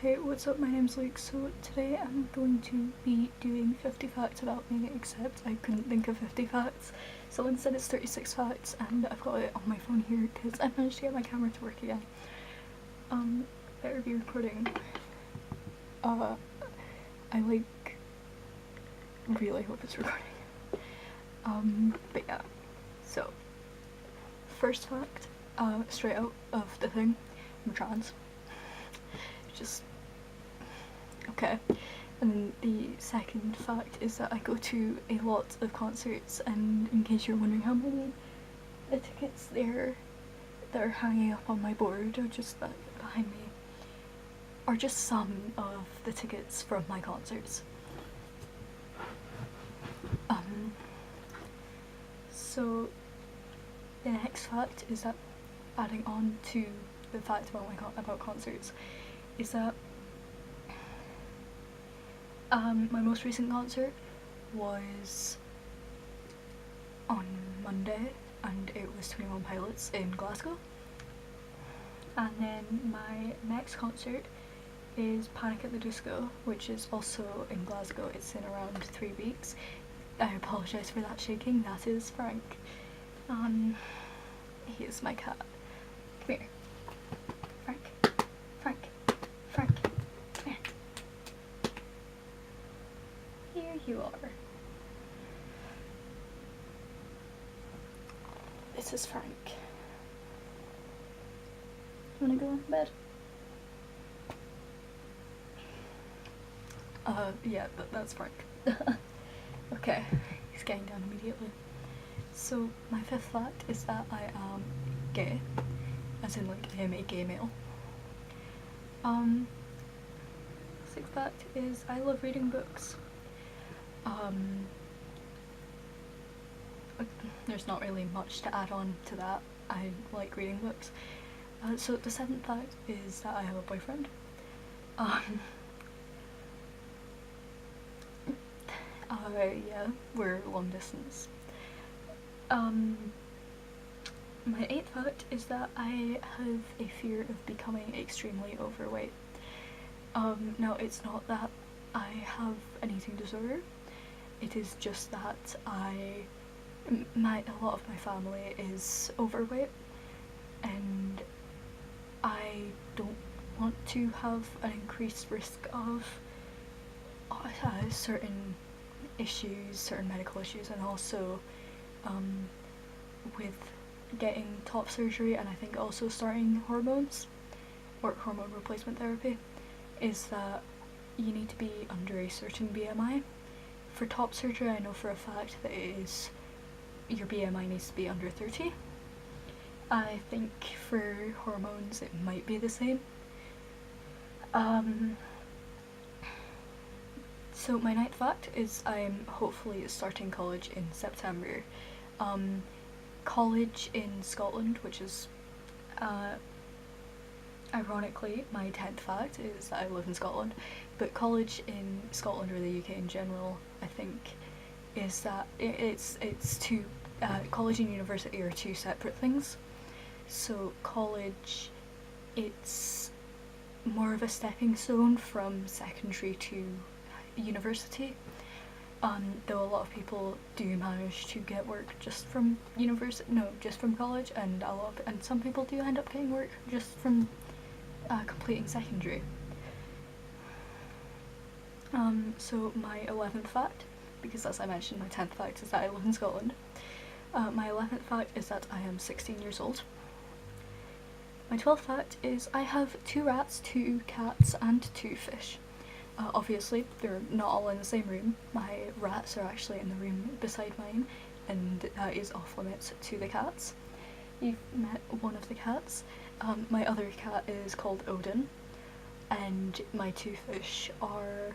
Hey, what's up? My name's Luke. So today I'm going to be doing 50 facts about me, except I couldn't think of 50 facts. So instead it's 36 facts, and I've got it on my phone here because I managed to get my camera to work again. Better be recording. I really hope it's recording. But yeah. So, first fact, straight out of the thing, I'm trans. Just okay. And the second fact is that I go to a lot of concerts, and in case you're wondering how many, the tickets there that are hanging up on my board, or just that behind me, are just some of the tickets from my concerts. So the next fact is that, adding on to the fact about concerts, is that my most recent concert was on Monday, and it was 21 Pilots in Glasgow. And then my next concert is Panic at the Disco, which is also in Glasgow. It's in around 3 weeks. I apologise for that shaking. That is Frank. He is my cat. Come here. Frank. Frank. Frank. Come here. Here you are. This is Frank. You wanna go to bed? Yeah, that's Frank. Okay, he's getting down immediately. So, my fifth fact is that I am gay, as in, like, I am a gay male. Sixth fact is I love reading books. There's not really much to add on to that. I like reading books. So the seventh fact is that I have a boyfriend. Yeah, we're long distance. My eighth fact is that I have a fear of becoming extremely overweight. Now it's not that I have an eating disorder, it is just that a lot of my family is overweight, and I don't want to have an increased risk of certain issues, certain medical issues, and also with getting top surgery, and I think also starting hormones or hormone replacement therapy, is that you need to be under a certain BMI. For top surgery, I know for a fact that your BMI needs to be under 30. I think for hormones it might be the same. So my ninth fact is I'm hopefully starting college in September. College in Scotland, which is ironically my 10th fact, is that I live in Scotland, but college in Scotland, or the UK in general, I think, is that it's two, college and university are two separate things. So college, it's more of a stepping stone from secondary to university, though a lot of people do manage to get work just from just from college, and some people do end up getting work just from completing secondary. So my 11th fact, because as I mentioned, my 10th fact is that I live in Scotland. My 11th fact is that I am 16 years old. My 12th fact is I have 2 rats, 2 cats, and 2 fish. Obviously, they're not all in the same room. My rats are actually in the room beside mine, and that is off limits to the cats. You've met one of the cats. My other cat is called Odin, and my 2 fish are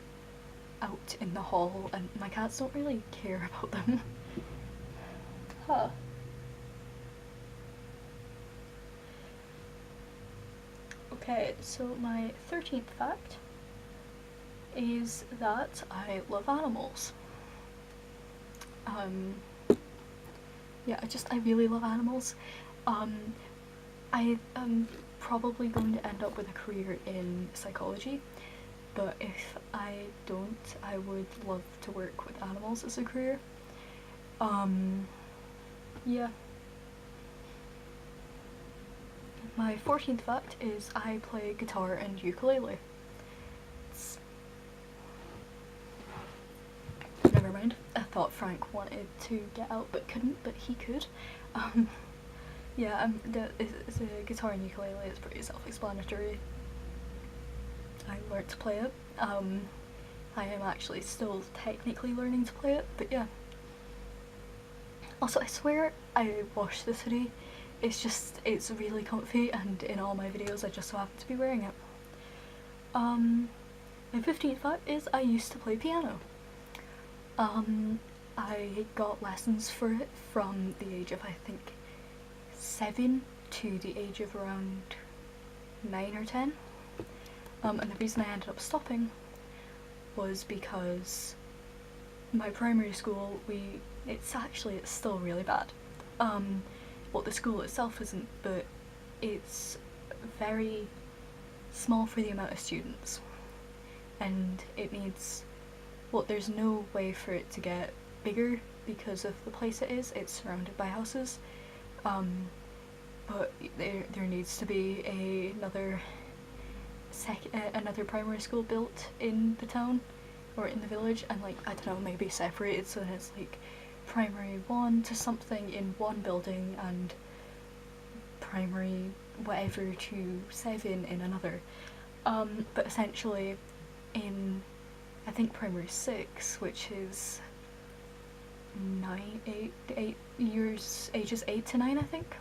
out in the hall, and my cats don't really care about them. Huh. Okay, so my 13th fact is that I love animals. Yeah, I really love animals. I am probably going to end up with a career in psychology, but if I don't, I would love to work with animals as a career. Yeah. My 14th fact is I play guitar and ukulele. Never mind. I thought Frank wanted to get out but couldn't, but he could. Yeah, the guitar and ukulele is pretty self-explanatory. I learned to play it. I am actually still technically learning to play it, but yeah. Also, I swear I washed this hoodie. It's really comfy, and in all my videos I just so happen to be wearing it. My 15th fact is I used to play piano. I got lessons for it from the age of, I think, 7 to the age of around 9 or 10. And the reason I ended up stopping was because my primary school, it's still really bad. Well, the school itself isn't, but it's very small for the amount of students, and it needs, well, there's no way for it to get bigger because of the place it is. It's surrounded by houses, but there needs to be another primary school built in the town or in the village, and like, I don't know, maybe separated so that it's like primary 1 to something in one building and primary whatever to 7 in another. But essentially in, I think, primary 6, which is ages 8 to 9, I think,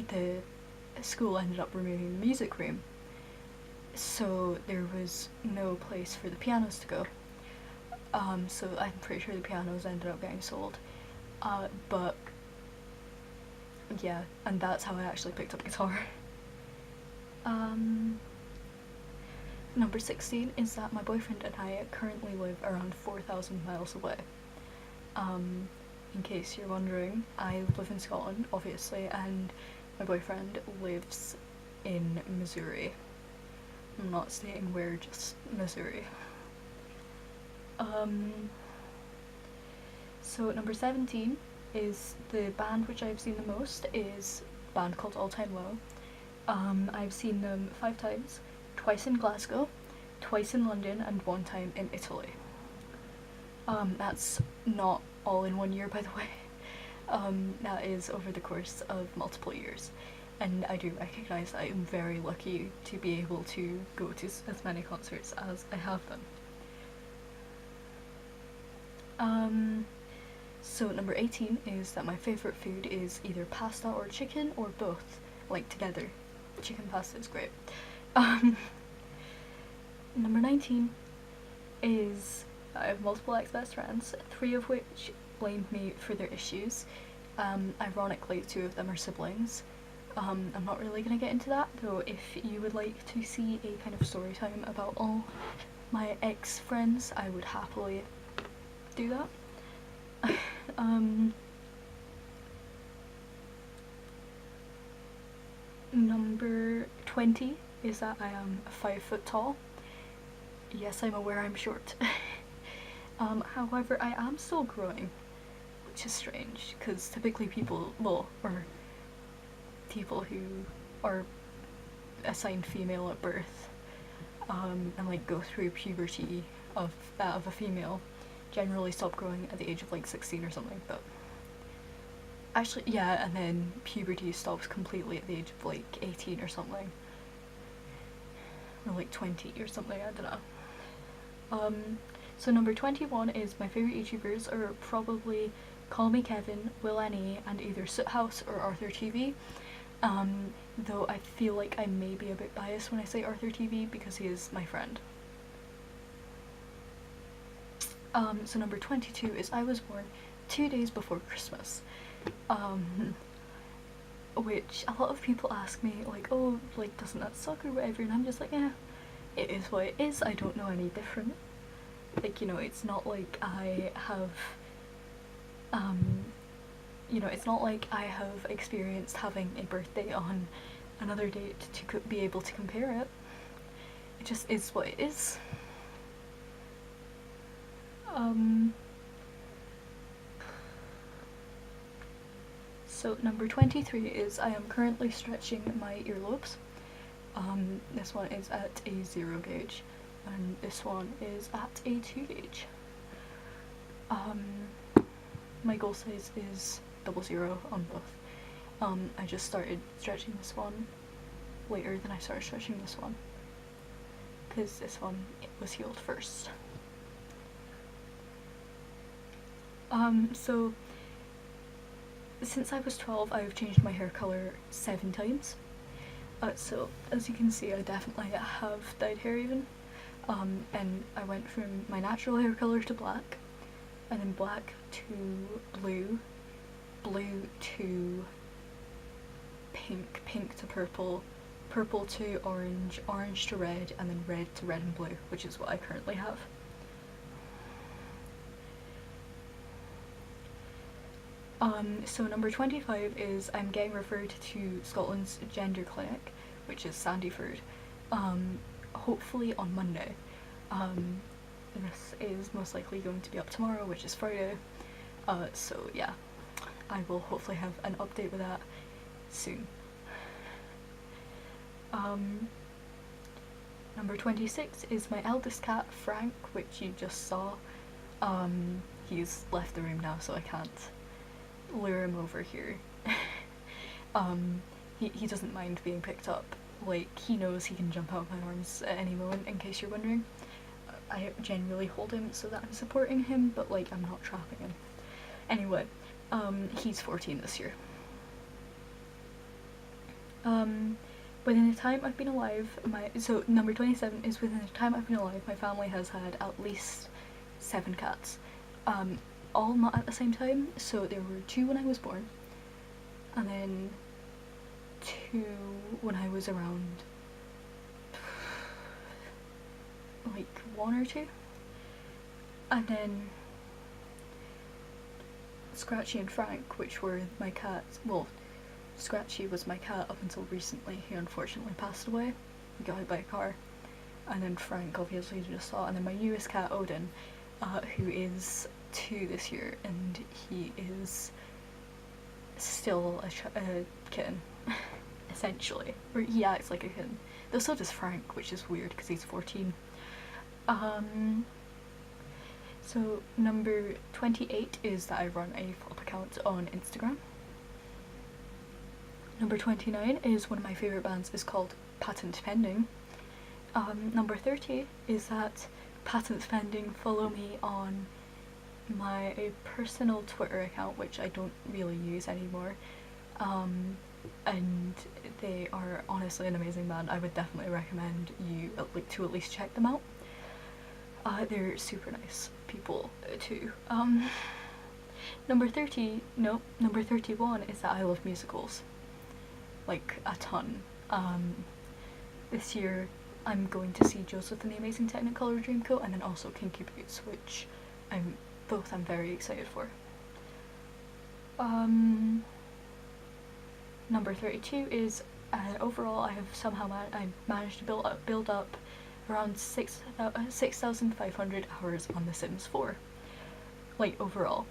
the school ended up removing the music room, so there was no place for the pianos to go. So I'm pretty sure the pianos ended up getting sold. But yeah, and that's how I actually picked up guitar. Number 16 is that my boyfriend and I currently live around 4,000 miles away. In case you're wondering, I live in Scotland, obviously, and my boyfriend lives in Missouri. I'm not stating where, just Missouri. So number 17 is the band which I've seen the most is a band called All Time Low. I've seen them 5 times, twice in Glasgow, twice in London, and 1 time in Italy. That's not all in 1 year, by the way. That is over the course of multiple years, and I do recognise that I'm very lucky to be able to go to as many concerts as I have done. So number 18 is that my favourite food is either pasta or chicken, or both, like together. Chicken pasta is great. Number 19 is I have multiple ex-best friends, 3 of which blamed me for their issues. Ironically, 2 of them are siblings. I'm not really gonna get into that, though if you would like to see a kind of story time about all my ex-friends, I would happily do that. Number 20 is that I am 5 foot tall. Yes, I'm aware I'm short. However, I am still growing, which is strange, because typically people who are assigned female at birth, and like go through puberty of a female, generally stop growing at the age of like 16 or something, but actually, yeah, and then puberty stops completely at the age of like 18 or something, or like 20 or something, I don't know. So number 21 is my favourite YouTubers are probably Call Me Kevin, Will.i.am, and either Soothouse or Arthur TV. Though I feel like I may be a bit biased when I say Arthur TV because he is my friend. So number 22 is I was born 2 days before Christmas. Which a lot of people ask me, like, oh, like, doesn't that suck or whatever, and I'm just like, yeah, it is what it is, I don't know any different. Like, you know, it's not like I have, you know, it's not like I have experienced having a birthday on another date to be able to compare it. It just is what it is. So number 23 is I am currently stretching my earlobes. This one is at a 0 gauge, and this one is at a 2 gauge. My goal size is 00 on both. I just started stretching this one later than I started stretching this one, because this one was healed first. So since I was 12, I've changed my hair colour 7 times. So as you can see, I definitely have dyed hair even. And I went from my natural hair colour to black, and then black to blue, blue to pink, pink to purple, purple to orange, orange to red, and then red to red and blue, which is what I currently have. So number 25 is I'm getting referred to Scotland's gender clinic, which is Sandyford, hopefully on Monday. This is most likely going to be up tomorrow, which is Friday, so yeah, I will hopefully have an update with that soon. Number 26 is my eldest cat, Frank, which you just saw. He's left the room now, so I can't lure him over here. He doesn't mind being picked up. Like, he knows he can jump out of my arms at any moment, in case you're wondering. I generally hold him so that I'm supporting him, but like, I'm not trapping him. Anyway, he's 14 this year. Within the time I've been alive, so number 27 is within the time I've been alive, my family has had at least 7 cats. All not at the same time, so there were 2 when I was born, and then 2 when I was around like 1 or 2, and then Scratchy and Frank, which were my cats. Well, Scratchy was my cat up until recently. He unfortunately passed away. He got hit by a car. And then Frank, obviously, you just saw. And then my newest cat, Odin, who is 2 this year, and he is still a kitten, essentially. Or he acts like a kitten. Though so does Frank, which is weird because he's 14. So number 28 is that I run a flop account on Instagram. Number 29 is one of my favourite bands is called Patent Pending. Number 30 is that Patent Pending follow me on my personal Twitter account, which I don't really use anymore. And they are honestly an amazing band. I would definitely recommend you to at least check them out. They're super nice people too. Number 31 is that I love musicals. Like, a ton. This year I'm going to see Joseph and the Amazing Technicolor Dreamcoat, and then also Kinky Boots, which I'm very excited for. Number 32 is overall I have somehow managed to build up around 6,500 hours on The Sims 4. Like, overall.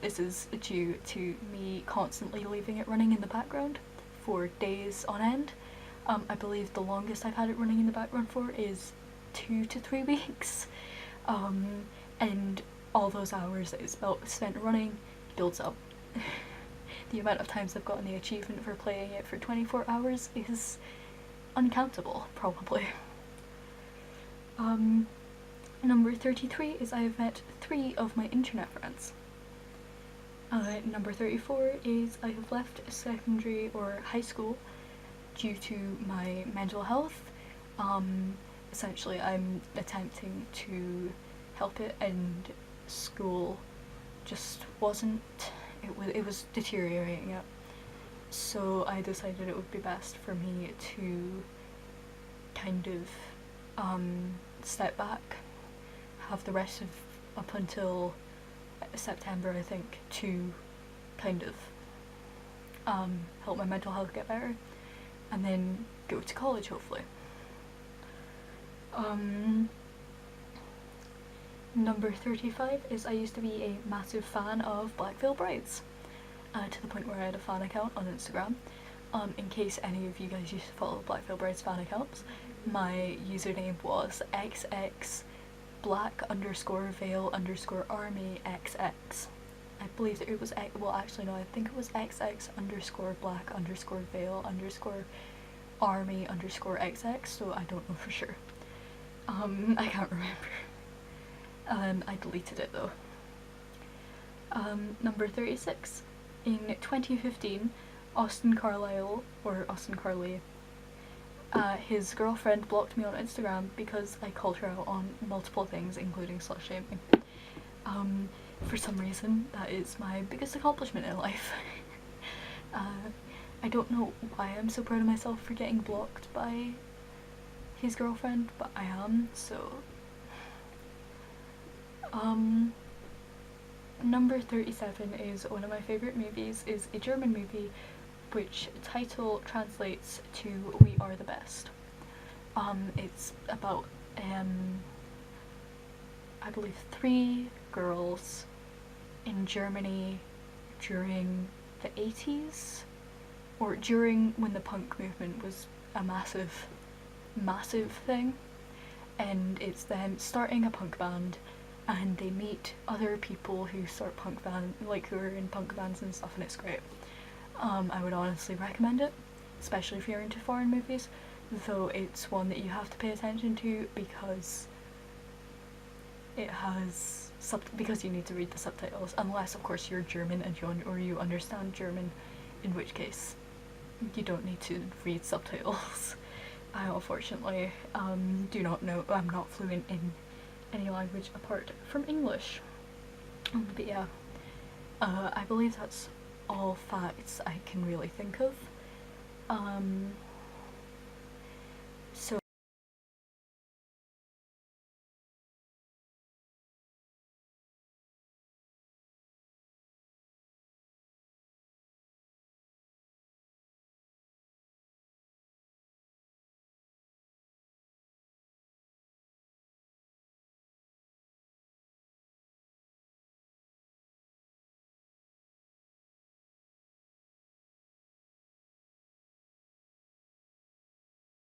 This is due to me constantly leaving it running in the background for days on end. I believe the longest I've had it running in the background for is 2 to 3 weeks. And all those hours that it's spent running builds up. The amount of times I've gotten the achievement for playing it for 24 hours is uncountable, probably. Number 33 is I have met 3 of my internet friends. Number 34 is I have left secondary or high school due to my mental health. Essentially, I'm attempting to help it, and school just wasn't. It was deteriorating it. So I decided it would be best for me to kind of step back, have the rest of up until September, I think, to kind of help my mental health get better, and then go to college hopefully. Number 35 is I used to be a massive fan of Black Veil Brides, to the point where I had a fan account on Instagram. In case any of you guys used to follow Black Veil Brides fan accounts, my username was XX black underscore veil underscore army XX. I believe that it was, well actually no, I think it was XX underscore black underscore veil underscore army underscore XX, so I don't know for sure. I can't remember. I deleted it though. Number 36. In 2015, Austin Carlyle, or Austin Carley, his girlfriend blocked me on Instagram because I called her out on multiple things, including slut shaming. For some reason, that is my biggest accomplishment in life. I don't know why I'm so proud of myself for getting blocked by his girlfriend, but I am, so... Number 37 is one of my favourite movies, is a German movie which title translates to We Are the Best. It's about, I believe 3 girls in Germany during the 80s, or during when the punk movement was a massive thing, and it's them starting a punk band, and they meet other people who start punk band, like who are in punk bands and stuff, and it's great. I would honestly recommend it, especially if you're into foreign movies, though it's one that you have to pay attention to because it has because you need to read the subtitles, unless of course you're German and you understand German, in which case you don't need to read subtitles. I unfortunately do not know, I'm not fluent in any language apart from English. But yeah, I believe that's all facts I can really think of.